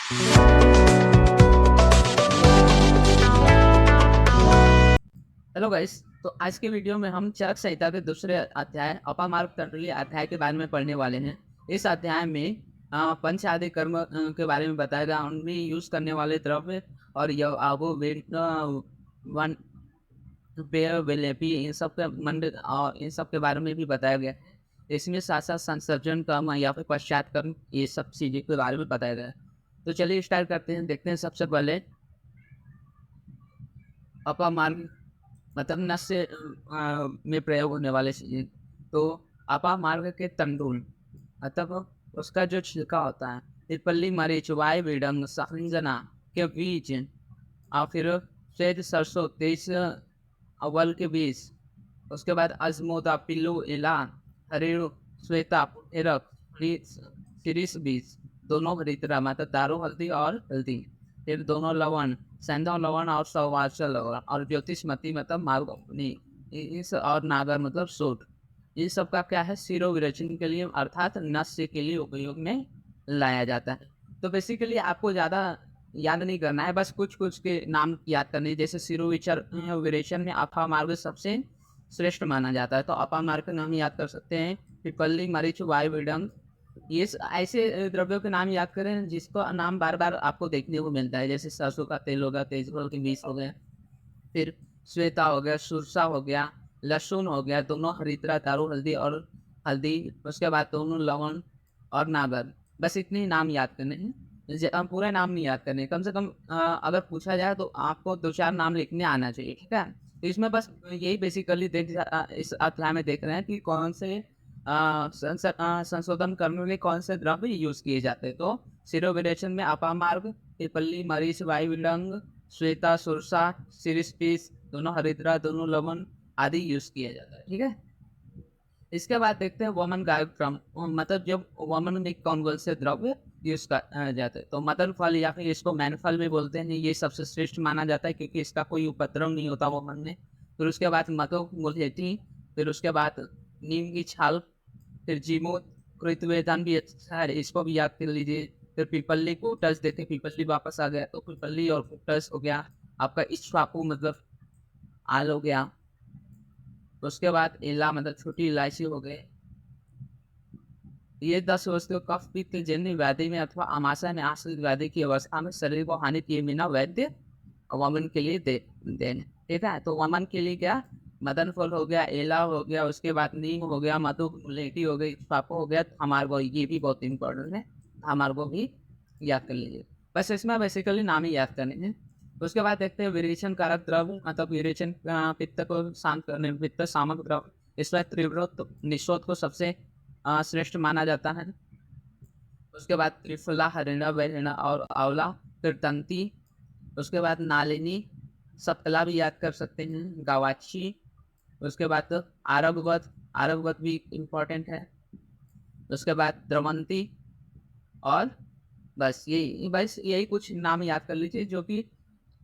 Hello guys. तो आज के वीडियो में हम चरक संहिता के दूसरे अध्याय अपामार्ग तंडुली अध्याय के बारे में पढ़ने वाले हैं। इस अध्याय में पंच आदि कर्म के बारे में बताया गया, उनमें यूज करने वाले द्रव्य और वन पेय विलेपी इन सब के इन सब के बारे में भी बताया गया है। इसमें साथ साथ संसर्जन कर्म या फिर पश्चात कर्म, ये सब चीजें के बारे में बताया गया है। तो चलिए स्टार्ट करते हैं। देखते हैं सबसे पहले अपामार्ग मतलब नस्य में प्रयोग होने वाले चीजें। तो अपामार्ग के तंडुल मतलब उसका जो छिलका होता है, पिपली मरीच वाई विडंग सहंजना के बीज और फिर श्वेत सरसों तेज अव्वल के बीज, उसके बाद अजमोदा पिल्लू इला हरिणु श्वेता पुटेरक सिरिस बीज, दोनों हरिद्रा मतलब दारू हल्दी और हल्दी, फिर दोनों लवण सैंधव लवण और सौवाचल लवण और ज्योतिषमती मतलब मालगोपनी, इस और नागर मतलब सूट। इन सब का क्या है, सिरो विरेचन के लिए अर्थात नस्य के लिए उपयोग में लाया जाता है। तो बेसिकली आपको ज़्यादा याद नहीं करना है, बस कुछ कुछ के नाम याद करने हैं। जैसे सिरो विरेचन में अफा मार्ग सबसे श्रेष्ठ माना जाता है, तो अफा मार्ग का नाम याद कर सकते हैं। पिपल्ली मरीच वायु विडंग, ये ऐसे द्रव्यों के नाम याद करें जिसको नाम बार बार आपको देखने को मिलता है। जैसे सरसों का तेल हो गया, तेजपात के बीज हो गए, फिर श्वेता हो गया, सुरसा हो गया, लहसुन हो गया, दोनों हरिद्रा दारू हल्दी और हल्दी, उसके बाद दोनों लवण और नागर। बस इतने ही नाम याद करने हैं। पूरा नाम नहीं याद करने, कम से कम अगर पूछा जाए तो आपको 2-4 नाम लिखने आना चाहिए, ठीक है। तो इसमें बस यही बेसिकली इस अध्याय में देख रहे हैं कि कौन से संशोधन करने में कौन से द्रव्य यूज किए जाते हैं। तो सिरोविरेचन में अपामार्ग, पिपली मरीच वायु विलंग श्वेता सुरसा सिरिस दोनों हरिद्रा दोनों लवण आदि यूज किया जाता है, ठीक है। इसके बाद देखते हैं वमन गायक क्रम, मतलब जब वमन में कौन कौन से द्रव्य यूज कर जाते हैं। तो मदन फल या फिर इसको मैन फल भी बोलते हैं, ये सबसे श्रेष्ठ माना जाता है क्योंकि इसका कोई उपद्रव नहीं होता वमन में। फिर उसके बाद मधु मुलेठी, फिर उसके बाद नीम की छाल, फिर जीमूत कृतवेदन भी अच्छा है, इसको भी याद कर लीजिए। फिर पिपल्ली कुटस, देखे पिपल्ली वापस आ गया, तो पिपल्ली और कुटस हो गया आपका इच्छाकू मतलब आल हो गया। तो उसके बाद इला मतलब छोटी इलायची हो गए। ये 10 वस्तुओं कफ पित्त जन्य व्याधि में अथवा आमाशय में आश्रित व्याधि की अवस्था में शरीर को हानि किए बिना वैद्य वमन के लिए देने, ठीक है। तो वमन के लिए क्या, मदन फल हो गया, एला हो गया, उसके बाद नीम हो गया, मधु मुलेठी हो गई, पापो हो गया, हमारे को ये भी बहुत इंपॉर्टेंट है, हमारे को भी याद कर लीजिए। बस इसमें बेसिकली नाम ही याद करने हैं। उसके बाद देखते हैं विरेचन कारक द्रव्य, मतलब विरेचन पित्त को शांत करने, पित्त सामक द्रव्य, इसमें त्रिव्रत निशोध को सबसे श्रेष्ठ माना जाता है। उसके बाद त्रिफला हरिणा वैरिणा और आंवला, फिर तंती, उसके बाद नालिनी, सतकला भी याद कर सकते हैं, गवाक्षी, उसके बाद आरगवत, आरगवत भी इम्पोर्टेंट है। उसके बाद द्रवंती, और बस यही कुछ नाम याद कर लीजिए जो कि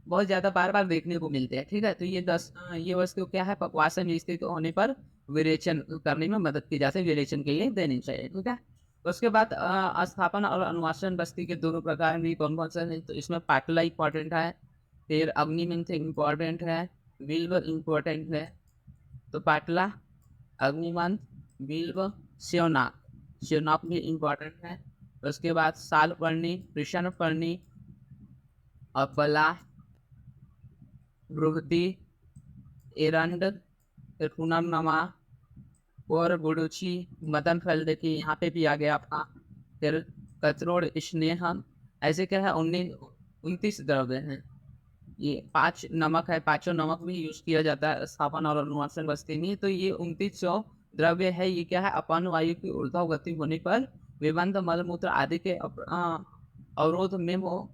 बहुत ज़्यादा बार-बार देखने को मिलते हैं, ठीक है। तो ये वस्तु क्या है, पक्वासन में स्थित होने पर विरेचन करने में मदद की जाती है, विरेचन के लिए देनी चाहिए, ठीक है। उसके बाद अस्थापन और अनुवासन बस्ती के दोनों प्रकार भी कौन-कौन से हैं, तो इसमें पाटला इम्पोर्टेंट है, फिर अग्निमंथ इम्पोर्टेंट है, बिल्व इम्पोर्टेंट है। तो पाटला, अग्निमंथ, बिल्व, शिवनाक, शिवनाक भी इम्पोर्टेंट है। उसके बाद सालपर्णी, कृष्णपर्णी और बला, बृहति, एरंड, फिर पुनर्नमा और गुडुची, मदन फल देखिए यहाँ पे भी आ गया आपका, फिर कचरोड़ स्नेह, ऐसे क्या है 29 द्रव्य हैं। ये 5 नमक है, पांचों नमक भी यूज किया जाता है स्थापन और अनुवासन बस्ती में। तो ये 29 द्रव्य है, ये क्या है, अपान वायु की ऊर्ध्व गति होने पर विबंध मलमूत्र आदि के अवरोध में हो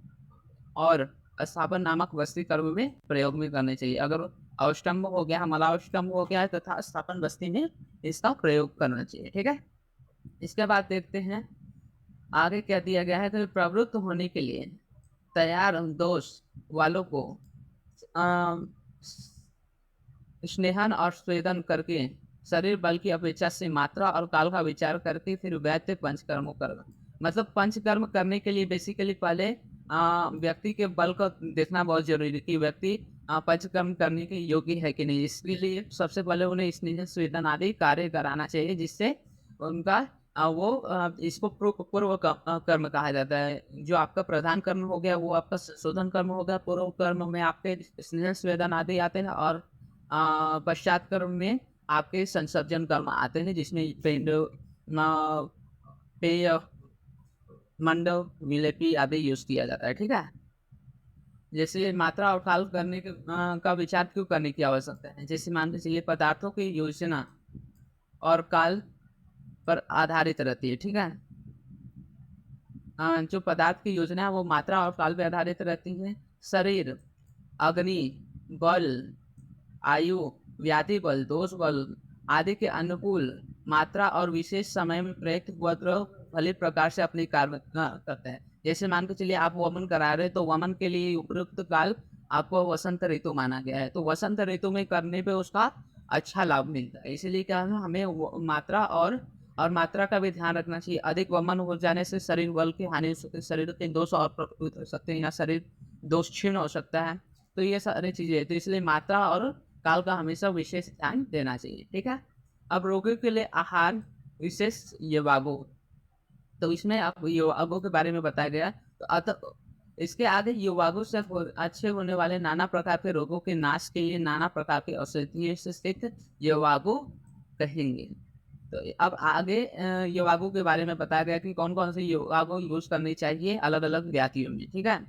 और स्थापन नामक बस्ती कर्म में प्रयोग में करने चाहिए। अगर अवस्टम्भ हो गया, मलावस्टम्भ हो गया तथा स्थापन बस्ती में इसका प्रयोग करना चाहिए, ठीक है। इसके बाद देखते हैं आगे क्या दिया गया है। तो प्रवृत्त होने के लिए तैयार दोष वालों को स्नेहन और स्वेदन करके शरीर बल की अपेक्षा से मात्रा और काल का विचार करके फिर वैद्य पंचकर्मों करना। मतलब पंचकर्म करने के लिए बेसिकली पहले व्यक्ति के बल को देखना बहुत ज़रूरी है कि व्यक्ति पंचकर्म करने के योग्य है कि नहीं। इसके लिए सबसे पहले उन्हें स्नेह स्वेदन आदि कार्य कराना चाहिए, जिससे उनका इसको कर्म कहा जाता है। जो आपका प्रधान कर्म हो गया वो आपका संशोधन कर्म हो गया। पूर्व कर्म में आपके स्नेह स्वेदन आदि आते हैं, और पश्चात कर्म में आपके संसर्जन कर्म आते हैं, जिसमें पिंड, पेय, मंडव, विलेपी आदि यूज किया जाता है। ठीक है। जैसे मात्रा और काल करने का विचार क्यों करने की आवश्यकता है? जैसे मान के चलिए पदार्थों की योजना और काल पर आधारित रहती है। ठीक है। जो पदार्थ की योजना है वो मात्रा और काल पे आधारित रहती है। शरीर, अग्नि, बल, आयु, व्याधि बल, दोष बल आदि के अनुकूल मात्रा और विशेष समय में प्रयुक्त उपद्रव फलित प्रकार से अपनी कार्य करते हैं। जैसे मान के चलिए आप वमन करा रहे हैं, तो वमन के लिए उपयुक्त काल आपको वसंत ऋतु माना गया है। तो वसंत ऋतु में करने पे उसका अच्छा लाभ मिलता है। इसीलिए क्या है, हमें मात्रा और मात्रा का भी ध्यान रखना चाहिए। अधिक वमन हो जाने से शरीर बल की हानि हो सकती है, शरीर के दोष और प्रभावित हो सकते हैं, या शरीर दोष क्षीण हो सकता है। तो ये सारी चीजें, तो इसलिए मात्रा और काल का हमेशा विशेष ध्यान देना चाहिए। ठीक है। अब रोगियों के लिए आहार विशेष युवागो, तो इसमें अब युवागो के बारे में बताया गया। तो अतः इसके आगे युवागो से अच्छे होने वाले नाना प्रकार के रोगों के नाश के लिए नाना प्रकार के औषधीय से स्थित युवागो कहेंगे। तो अब आगे युवागो के बारे में बताया गया कि कौन कौन से युवागो यूज करनी चाहिए अलग अलग व्याधियों में। ठीक है।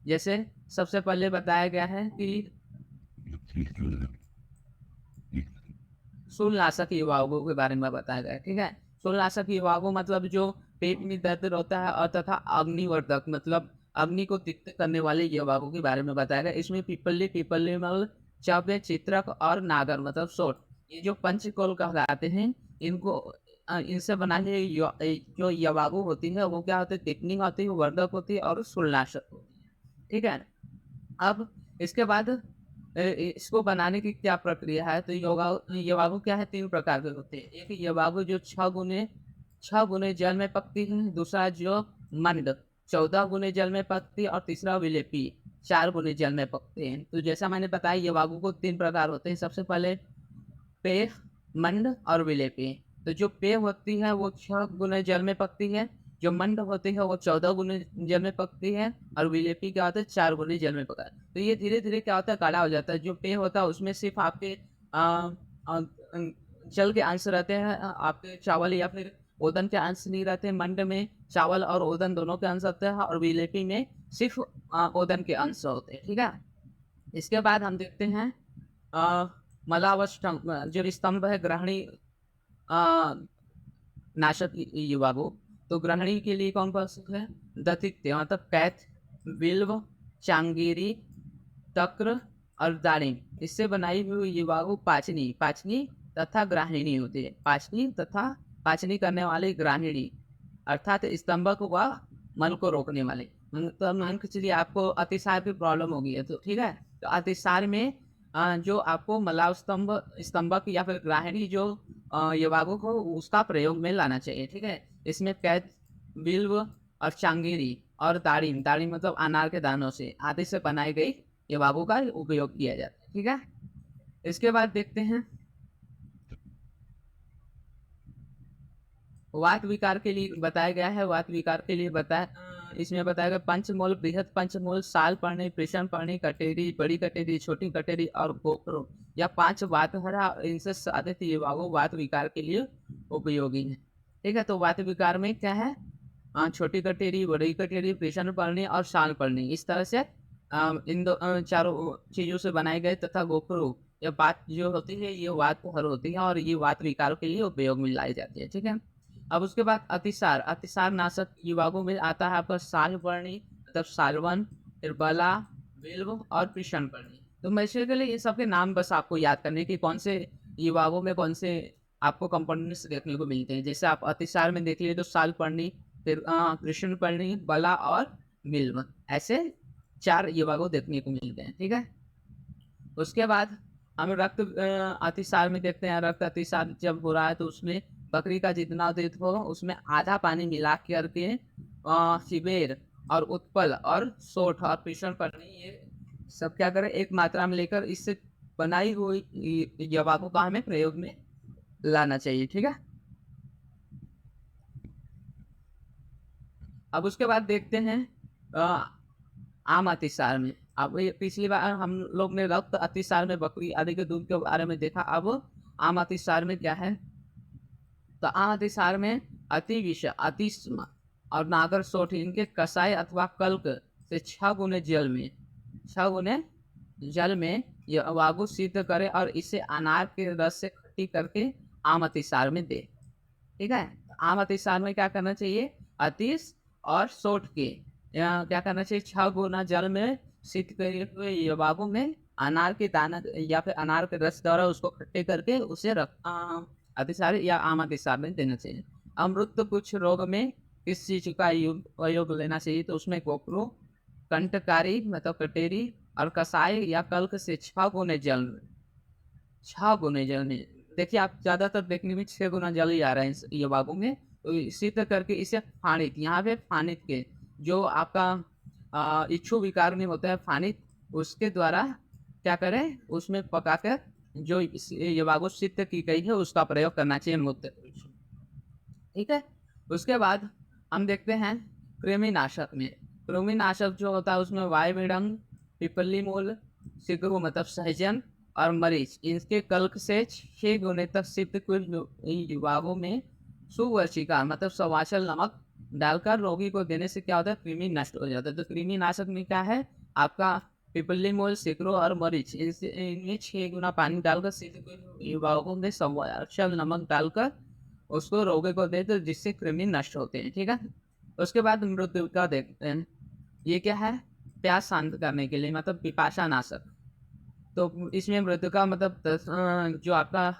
जैसे सबसे पहले बताया गया है कि शूलनाशक युवाओं के बारे में बताया गया है। ठीक है। शूलनाशक युवाओं मतलब जो पेट में दर्द रहता है, और तथा अग्निवर्धक मतलब अग्नि को तिक्त करने वाले युवाओं के बारे में बताया गया। इसमें पिपली मल, चव्य, चित्रक और नागर मतलब सोट, ये जो पंचकोल कहलाते हैं, इनको इनसे बनाने जो युवाओं होती है वो क्या होती है, तिक्तनी होती है, वर्धक होती है और शूलनाशक होती है। ठीक है। अब इसके बाद इसको बनाने की क्या प्रक्रिया है? तो यवागु क्या है, 3 प्रकार के होते हैं। एक यवागु जो 6 गुने जल में पकती है, दूसरा जो मंड 14 गुने जल में पकती है, और तीसरा विलेपी 4 गुने जल में पकते हैं। तो जैसा मैंने बताया यवागु को 3 प्रकार होते हैं। सबसे पहले पेय, मंड और विलेपी। तो जो पेय होती है वो 6 गुने जल में पकती है, जो मंड होती है वो 14 गुने जल में पकती है, और विलेपी क्या होता है 4 गुने जल में पका है। तो ये धीरे धीरे क्या होता है, गाढ़ा हो जाता है। जो पेय होता है उसमें सिर्फ आपके जल के अंश रहते हैं, आपके चावल या फिर ओदन के अंश नहीं रहते। मंड में चावल और ओदन दोनों के अंश होते हैं, और विलेपी में सिर्फ ओदन के अंश होते हैं। ठीक है। इसके बाद हम देखते हैं मलावष्टम, जो स्तंभ है ग्रहणी नाशक युवागो। तो ग्रहणी के लिए कौन कौन से है? दतित्य मतलब कैथ, बिल्व, चांगेरी, तक्र और दारिम। इससे बनाई हुई युवागो पाचनी पाचनी तथा ग्राहिणी होती है। पाचनी तथा पाचनी करने वाली ग्राहिणी, अर्थात स्तंभक व मल को रोकने वाले। तो मान के चलिए आपको अतिसार की प्रॉब्लम होगी है, तो ठीक है। तो अतिसार में जो आपको मलाव स्तंभक या फिर ग्राहिणी जो युवागो को उसका प्रयोग में लाना चाहिए। ठीक है। इसमें कैद, बिल्व और चांगेरी और दारिम, दारिम मतलब अनार के दानों से आदि से बनाई गई युवागो का उपयोग किया जाता है। ठीक है। इसके बाद देखते हैं वात विकार के लिए बताया गया है। वात विकार के लिए इसमें बताया गया पंचमूल, बृहद पंचमूल, साल पढ़नी, प्रेषण पढ़नी, कटेरी, बड़ी कटेरी, छोटी कटेरी और गोप्रो, या 5 वात हरा, इनसे साधित युवागो वात विकार के लिए उपयोगी है। ठीक है। तो वात विकार में क्या है, छोटी कटेरी, बड़ी कटेरी, प्रेषण पढ़नी और साल पढ़नी, इस तरह से इन चारों चीजों से बनाए गए, तथा गोप्रो यह बात जो होती है ये वात हर होती है, और ये वात विकार के लिए उपयोग में लाई जाती है। ठीक है। अब उसके बाद अतिसार, अतिसार नाशक युवागों में आता है आपका साल पर्णी मतलब सालवन, फिर बला, बिल्व और कृष्ण पर्णी। तो बेसिकली ये सबके नाम बस आपको याद करने की कौन से युवागों में कौन से आपको कंपोनेंट्स देखने को मिलते हैं। जैसे आप अतिसार में देख लीजिए तो साल पर्णी, फिर कृष्ण पर्णी, बला और बिल्व, ऐसे 4 युवागों देखने को मिलते हैं। ठीक है। उसके बाद हम रक्त अतिसार में देखते हैं। रक्त अतिसार जब हो रहा है तो उसमें बकरी का जितना दूध हो उसमें आधा पानी मिला करके शिबेर और उत्पल और सोठ और भीषण करनी, ये सब क्या करें एक मात्रा में लेकर इससे बनाई हुई यवा को हमें प्रयोग में लाना चाहिए। ठीक है, अब उसके बाद देखते हैं आम अतिसार में। अब ये पिछली बार हम लोग ने रक्त अतिसार में बकरी आदि के दूध के बारे में देखा, अब आम अतिसार में क्या है। तो आम अतिसार में अति विष, अतिस्म और नागर सोठ इनके कसाय अथवा कल्क से 6 गुने जल में, 6 गुने जल में यह वागु सिद्ध करे और इसे अनार के रस से खट्टी करके आम अतिसार में दे। ठीक है, आम अतिसार में क्या करना चाहिए, अतिश और सोठ के क्या करना चाहिए, 6 गुना जल में सिद्ध करे हुए यवागु में अनार के दाना या फिर अनार के रस द्वारा उसको खट्टे करके उसे अतिसार या आम अतिसार में देना चाहिए। अमृत कुछ रोग में किस चीज का योग लेना चाहिए, तो उसमें गोपरू, कंटकारी मतलब कटेरी और कसाई या कल्क से 6 गुने जल में, 6 गुने जल में। देखिए आप ज्यादातर देखने में 6 गुना जल ही आ रहा है ये बागों में। तो इसी तरह करके इसे फानित, यहाँ पे फानित के जो आपका इच्छू विकार में होता है फानित, उसके द्वारा क्या करें उसमें पकाकर जो ये बागो सिद्ध की गई है उसका प्रयोग करना चाहिए मूत्र। ठीक है, उसके बाद हम देखते हैं कृमिनाशक में। कृमिनाशक जो होता है उसमें वायुविडंग, पिपली मूल, सिगरू मतलब सहजन और मरीच, इनके कल्क से 6 गुने तक सिद्ध कुछ विभागों में सुवर्षिका मतलब सवाचल नमक डालकर रोगी को देने से क्या होता है, कृमि नष्ट हो जाता है। तो कृमि नाशक में क्या है आपका पिपली मूल, सिगरू और मरीच, इनमें 6 गुना पानी डालकर सिद्ध विभागों में सवाचल नमक डालकर उसको रोगी को दे तो जिससे कृमि नष्ट होते हैं। ठीक है, उसके बाद मृत्यु का देखते हैं, ये क्या है, प्यास शांत करने के लिए मतलब पिपाशा नाशक। तो इसमें मृत्यु का मतलब जो आपका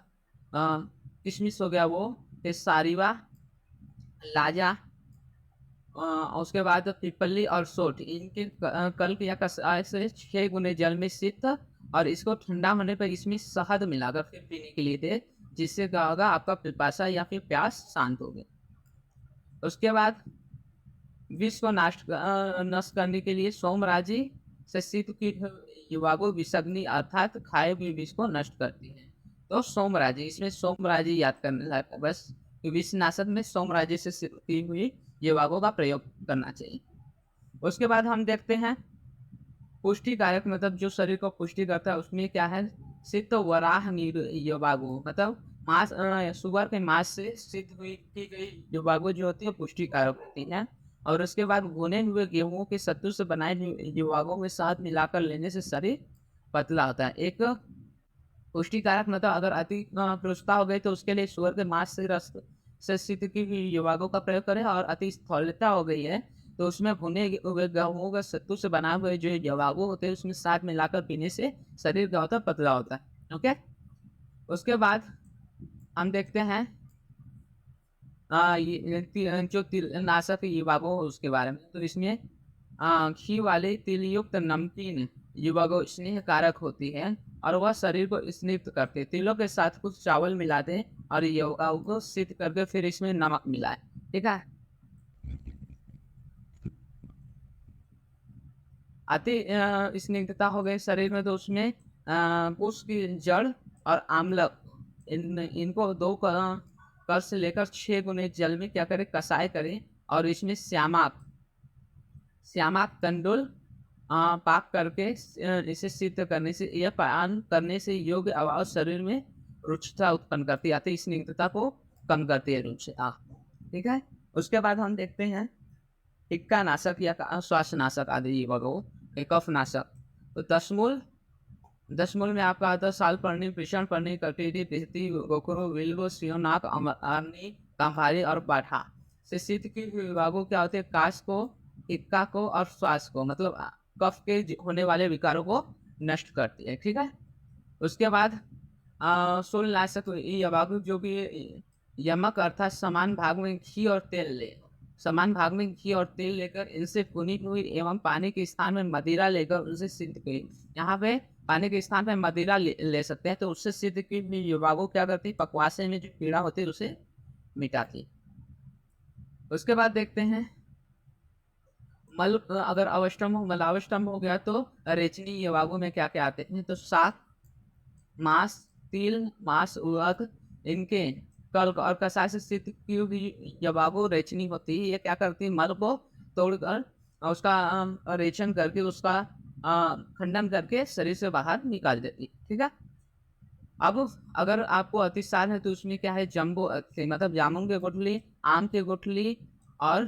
किशमिश हो गया वो, फिर सारीवा, लाजा, उसके बाद पिपली और सोठ, इनके कल्प या कसाय से 6 गुने जल में सिद्ध और इसको ठंडा होने पर इसमें शहद मिलाकर फिर पीने के लिए दे, जिससे क्या होगा आपका पिपासा या फिर प्यास शांत होगी। उसके बाद विष को नष्ट करने के लिए सोमराजी से सिद्ध की युवागो विषग्नि अर्थात खाए हुए विष को नष्ट करती है। तो सोमराजी, इसमें सोमराजी याद करने लायक बस, विष नाशक में सोमराजी से सिद्ध की हुई युवागों का प्रयोग करना चाहिए। उसके बाद हम देखते हैं पुष्टिकारक मतलब जो शरीर को पुष्टि करता है, उसमें क्या है, सिद्ध वराह युवागो मतलब मांस, सुअर के मांस से सिद्ध हुई की गई युवागो जो होती है पुष्टिकारक होती है। और उसके बाद भुने हुए गेहूं के सत्तू से बनाए युवागों में शहद मिलाकर लेने से शरीर पतला होता है। एक पुष्टिकारक मतलब अगर अति पृष्ठता हो गई तो उसके लिए सुअर के मांस से रस से सिद्ध की हुई युवागों का प्रयोग करें, और अति स्थूलता हो गई है तो उसमें भुने हुए गेहूं का सत्तू से बनाए हुए जो युवागो होते हैं उसमें शहद मिलाकर पीने से शरीर क्या होता है, पतला होता है। ओके, उसके बाद हम देखते हैं जो तिल नाशक युवागो उसके बारे में। तो इसमें घी वाले तिलयुक्त नमकीन युवागो स्नेह कारक होती है और वह शरीर को स्निग्ध करते हैं। तिलों के साथ कुछ चावल मिला दें और युवागो को सिद्ध करके फिर इसमें नमक मिलाए। ठीक है, अति स्निग्धता हो गई शरीर में तो उसमें उसकी जड़ और आमलक इनको 2 कर से लेकर 6 गुने जल में क्या करें, कसाय करें और इसमें श्यामाक तंडुल पाक करके इसे सिद्ध करने से यह पान करने से योग्य अभाव शरीर में रुचिता उत्पन्न करती है, इस स्निग्धता को कम करती है रुचिता। ठीक है, उसके बाद हम देखते हैं टिक्का नाशक या श्वास नाशक आदि वगैरह, कफ नाशक। तो दशमूल में आपका आता है साल पढ़नी, भीषण पढ़नी, कटीरी, भिस्ती, गोखरो, विल्व, सियोनाक, अमरनी, कांभारी और बाठा से सिद्ध की विभागों क्या होते हैं, काश को, टिक्का को और श्वास को मतलब कफ के होने वाले विकारों को नष्ट करती है। ठीक है, उसके बाद शूलनाशक यवागु जो भी यमक अर्थात समान भाग में घी और तेल ले, समान भाग में घी और तेल लेकर इनसे पुनीत हुई एवं पानी के स्थान में मदिरा लेकर उनसे सिद्ध की। यहाँ पे पानी के स्थान में मदिरा ले सकते हैं तो उससे सिद्ध की युवागो क्या करती, पकवासे में जो पीड़ा होती है उसे मिटाती। उसके बाद देखते हैं मल अगर अवष्टम हो, मलावष्टम हो गया तो रेचनी यवागु में क्या क्या आते हैं, तो शाक, मांस, तिल, मांस, उड़द, इनके कल और कसाय से स्थित की भी यवागु रेचनी होती है। ये क्या करती है, मल को तोड़कर और उसका रेचन करके उसका खंडन करके शरीर से बाहर निकाल देती है। ठीक है। अब अगर आपको अतिसार है तो उसमें क्या है, जम्बो मतलब जामुन के गुठली, आम के गुठली और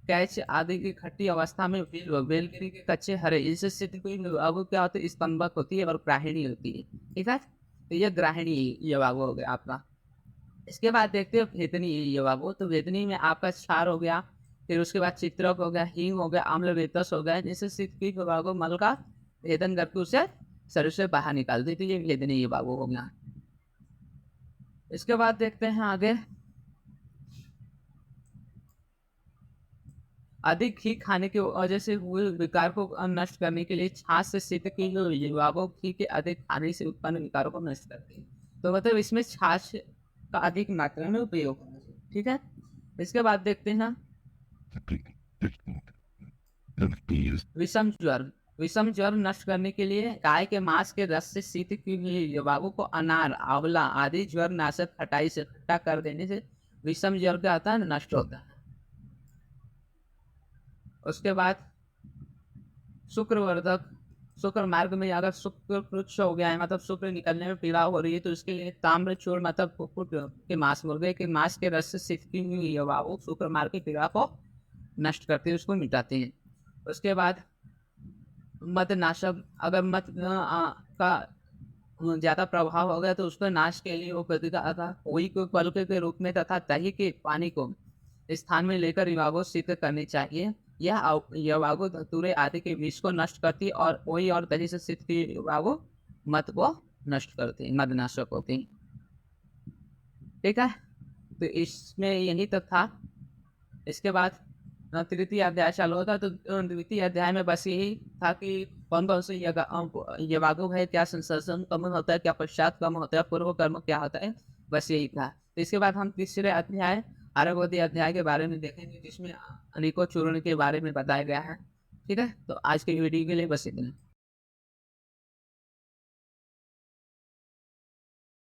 कैच आदि की खट्टी अवस्था में बेलगिरी के कच्चे हरे, इससे स्थिति कोई अब क्या होता है, स्तंभक होती है और ग्राहिणी होती है। ठीक है। तो ये ग्राहिणी ये बाबू हो गया आपका। इसके बाद देखते हैं भेदनी ये बाबू। तो भेदनी में आपका क्षार हो गया, फिर उसके बाद चित्रक हो गया, हींग हो गया, आम्ल वेतस हो गया, जिससे स्थिति को बाबू मल का भेदन करके उसे शरीर से बाहर निकाल देती है। ये भेदनी ये बाबू हो गया। इसके बाद देखते हैं आगे, अधिक घी खाने की वजह से हुए विकार को नष्ट करने के लिए छाछ से सिद्ध की जो युवाओं घी के अधिक खाने से उत्पन्न विकारों को नष्ट करती है। तो मतलब इसमें छाछ का अधिक मात्रा में उपयोग होना चाहिए। ठीक है। इसके बाद देखते हैं विषम ज्वर। विषम ज्वर नष्ट करने के लिए गाय के मांस के रस से शीत की हुई युवाओं को अनार, आंवला आदि ज्वर नाशक खटाई से खट्टा कर देने से विषम ज्वर क्या होता है, नष्ट होता है। उसके बाद शुक्रवर्धक। शुक्र मार्ग में अगर शुक्र पुच्छ हो गया है, मतलब शुक्र निकलने में पीड़ा हो रही है, तो उसके लिए ताम्रचूर्ण मतलब कुक्कुट के मांस, मुर्गे के मांस के रस से सिद्धि हुई हवा वो शुक्र मार्ग की पीड़ा को नष्ट करती है, उसको मिटाती है। उसके बाद मदनाशक। अगर मत का ज्यादा प्रभाव हो गया तो उसको नाश के लिए वो प्रतिका था वही को पलके के रूप में तथा दही के पानी को स्थान में लेकर युवागो सिद्ध करनी चाहिए। यह युवागो धतूरे आदि के विष को नष्ट करती और वही और दही से सिद्ध की युवागो मत को नष्ट करती, मदनाशक होती। ठीक है। तो इसमें यही तक था। इसके बाद तृतीय अध्याय चालू होता, तो द्वितीय अध्याय में बस यही था कि कौन कौन से यवागो है, क्या संसर्जन कर्म होता है, क्या पश्चात कर्म होता है, पूर्व कर्म क्या होता है, बस यही था। तो इसके बाद हम तीसरे अध्याय आरगवती अध्याय के बारे में देखेंगे, जिसमें अनेकों चूर्ण के बारे में बताया गया है। ठीक है। तो आज के वीडियो के लिए बस इतना।